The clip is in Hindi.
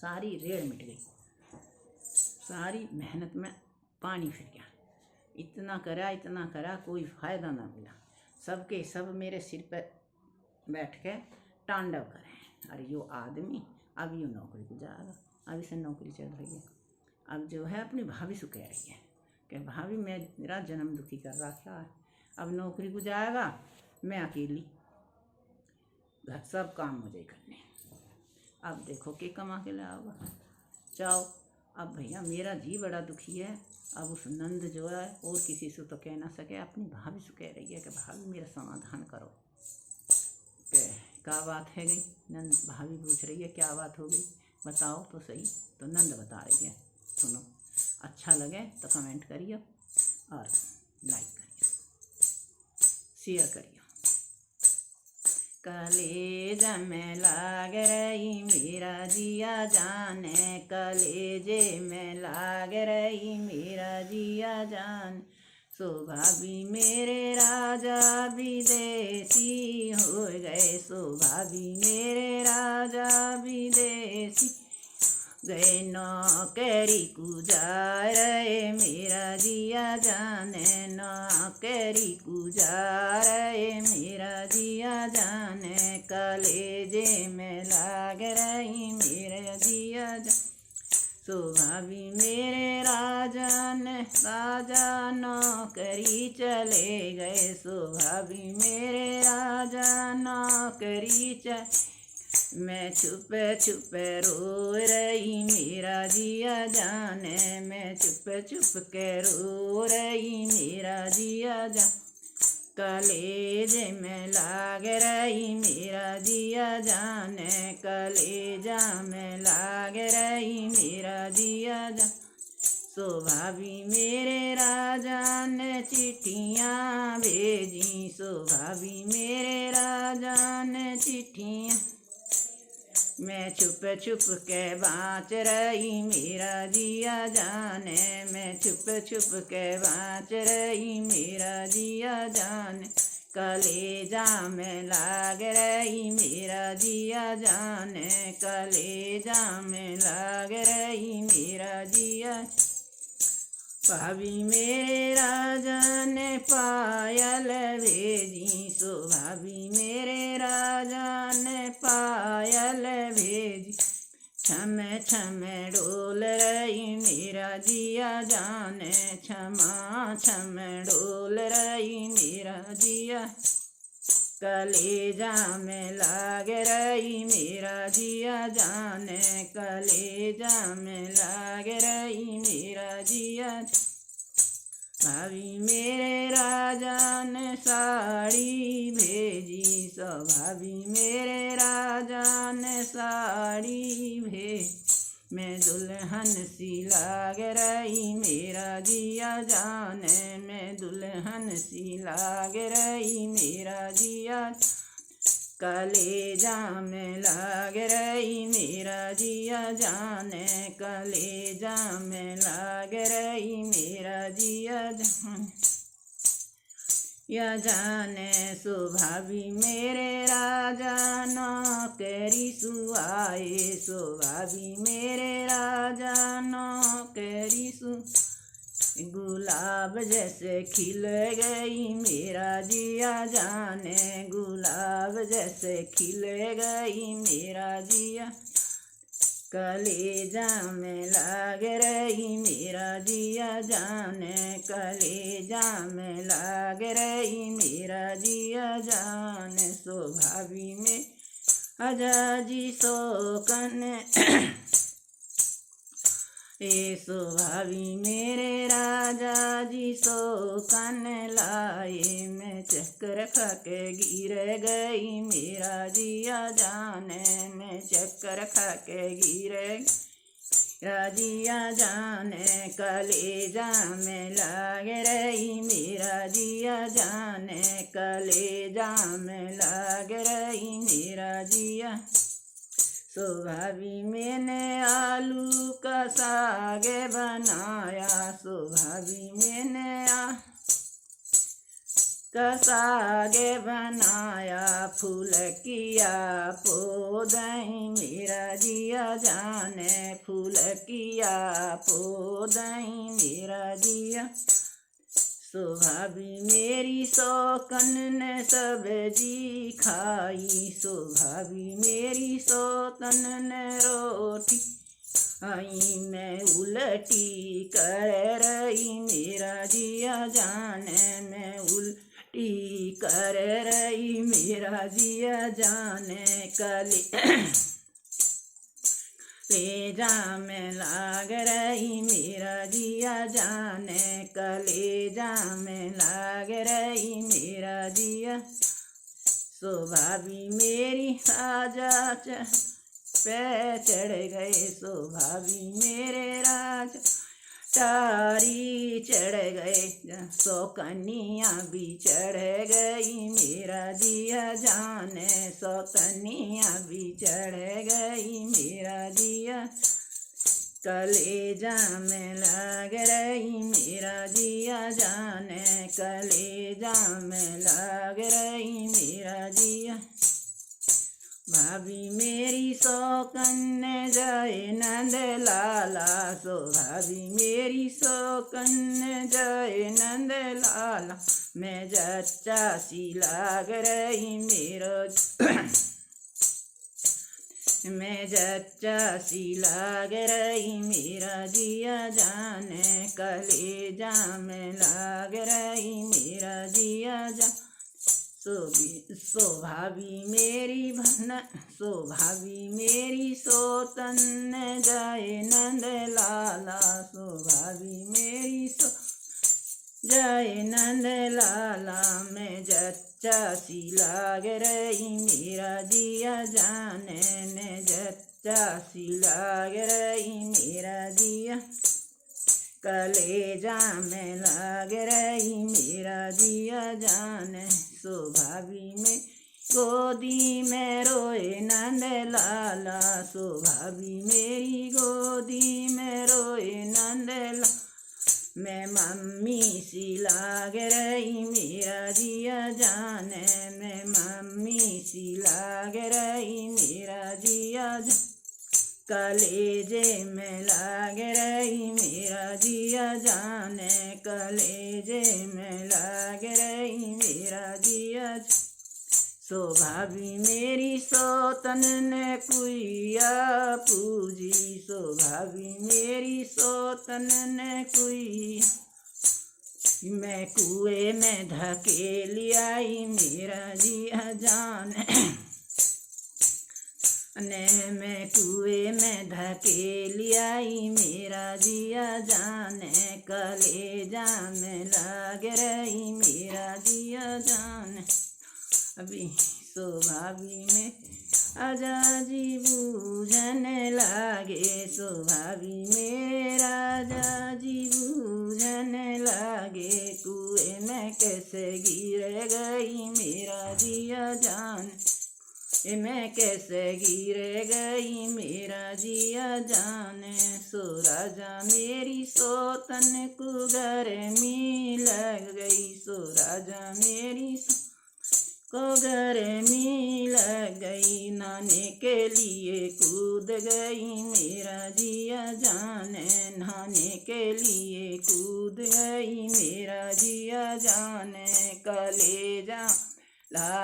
सारी रेड़ मिट गई, सारी मेहनत में पानी फिर गया। इतना करा कोई फ़ायदा ना मिला। सबके सब मेरे सिर पर बैठ के तांडव करें। अरे यो आदमी अब यो नौकरी को जाएगा, अब इसे नौकरी चल रही है। अब जो है अपनी भाभी से कह रही है कि भाभी मेरा जन्म दुखी कर रहा क्या है, अब नौकरी को जाएगा, मैं अकेली घर सब काम मुझे करने। अब देखो के कमा के लाओगा, जाओ। अब भैया मेरा जी बड़ा दुखी है। अब उस नंद जो है और किसी से तो कह ना सके, अपनी भाभी से कह रही है कि भाभी मेरा समाधान करो। क्या बात है गई? नंद भाभी पूछ रही है क्या बात हो गई, बताओ तो सही। तो नंद बता रही है, सुनो। अच्छा लगे तो कमेंट करिए और लाइक करिए, शेयर करिए। कलेजा में लाग रही मेरा जिया जाने, कलेजे में लाग रही मेरा जिया जान। सो भाभी मेरे राजा विदेशी हो गए, सो भाभी मेरे राजा विदेशी गए। नौकरी को जा रहे मेरा जिया जाने, नौकरी को जा रहे मेरा जिया जाने। कलेजे में लाग रही मेरा जिया जाने, सो भाभी मेरे राजा नौकरी चले गए, सो भाभी मेरे राजा नौकरी चले। मैं छुप छुप रो रही मेरा जिया जाने, मैं छुप छुप के रो रही मेरा जिया जाने। कलेजे में लाग रही मेरा जिया जाने, कलेजा में लाग रही मेरा जिया जाने। सो भाभी मेरे राजा ने चिट्ठियाँ भेजी, सो भाभी मेरे राजा ने चिट्ठियाँ। मैं छुप छुप के बाँच रही मेरा जिया जाने, मैं छुप छुप के बाँच रही मेरा जिया जाने। कलेजा में लाग रही मेरा जिया जाने, कलेजा में लाग रही मेरा जिया। भाभी मेरे राजा ने पायल भेजी, सो भाभी मेरे राजा ने पायल भेजी। छम छम डोल रही मेरा जिया जाने, छमा छम डोल रही मेरा जिया। कलेजा में लाग रही मेरा जिया जाने, कलेजा में लाग रही मेरा जिया। भाभी मेरे राजा ने साड़ी भेजी, सो भाभी मेरे राजा ने साड़ी भेजी। मैं दुल्हन सी लाग रही मेरा जिया जाने, मैं दुल्हन सी लाग रही मेरा जिया। कलेजा में लाग रही मेरा जिया जाने, कलेजा में लाग रही मेरा जिया जाने। या जाने सो भाभी मेरे राजा नौकरी सुआए, सो भाभी मेरे राजा नौकरी सु। गुलाब जैसे खिल गई मेरा जिया जाने, गुलाब जैसे खिल गई मेरा जिया। कलेजा में लाग रही मेरा जिया जाने, कलेजा में लाग रही मेरा जिया जाने। सो भाभी में अजाजी शोकन सो भाभी मेरे राजा जी शोकन लाए। मैं चक्कर खा के गिर गई मेरा जिया जाने, मैं चक्कर खा के गिर जिया जाने। कलेजा में लाग रही मेरा जिया जाने, कलेजा में लाग रही मेरा जिया। सो भाभी मैंने आलू का साग बनाया, सो भाभी मैंने का साग बनाया। फूल किया पौधई मेरा मेरा जिया जाने फूल किया पोदई मेरा जिया शोभा भी मेरी शौकन ने सब्जी खाई शोभा भी मेरी शौकन ने रोटी आई मैं उलटी कर रही मेरा जिया जाने मैं उल्टी कर रही मेरा जिया जाने कलेजा में लाग रही मेरा जिया जाने कलेजा में लाग रही मेरा जिया शोभा भी मेरी आजा पे चढ़ गए शोभा भी मेरे राज टारी चढ़ गए सौकनिया भी चढ़ गई मेरा जिया जाने सौकनिया भी चढ़ गई मेरा जिया कलेजा में लग रही मेरा जिया जाने कलेजा में लग रही मेरा जिया भाभी मेरी शौकन ने जाए नंद लाला सो भाभी मेरी शौकन ने जाए नंद लाला मैं जच्चा सी लाग रही मेरा मैं जच्चा सी लाग रही मेरा जिया जाने कलेजा में लाग रही मेरा जिया जा शोभा भी मेरी शोभा भी मेरी सोतन जाए नंद लाला शोभा भी मेरी जाए नंद लाला मैं जच्चा सी लाग रही मेरा जिया जाने ने जच्चा सी लाग रही मेरा जिया कलेजा में लाग रही मेरा जिया जाने शोभा भी में गोदी में रोए नंद लाला शोभा भी मेरी गोदी में रोए नंद लाला मैं मम्मी सी लाग रही मेरा जिया जाने मैं मम्मी सी लाग रही मेरा जिया कलेजे में लाग रही मेरा जिया जाने कलेजे में लाग रही मेरा जिया शोभा भी मेरी सोतन ने कुइया पूजी शोभा भी मेरी सोतन ने कुइया मैं कुएं में धकेली आई मेरा जिया जाने मैं कुएं में धकेली आई मेरा जिया जाने कलेजा में लाग रही मेरा जिया जाने अभी शोभा भी में आजाजी बूझन लागे शोभा भी मेरा आजाजी बूझन लागे कुएं में कैसे गिर गई मेरा जिया जाने मैं कैसे गिर गई मेरा जिया जाने सो राजा मेरी सोतन को गर्मी लग गई सो राजा मेरी को गर्मी लग गई नहाने के लिए कूद गई मेरा जिया जाने नहाने के लिए कूद गई मेरा जिया जाने कलेजा ला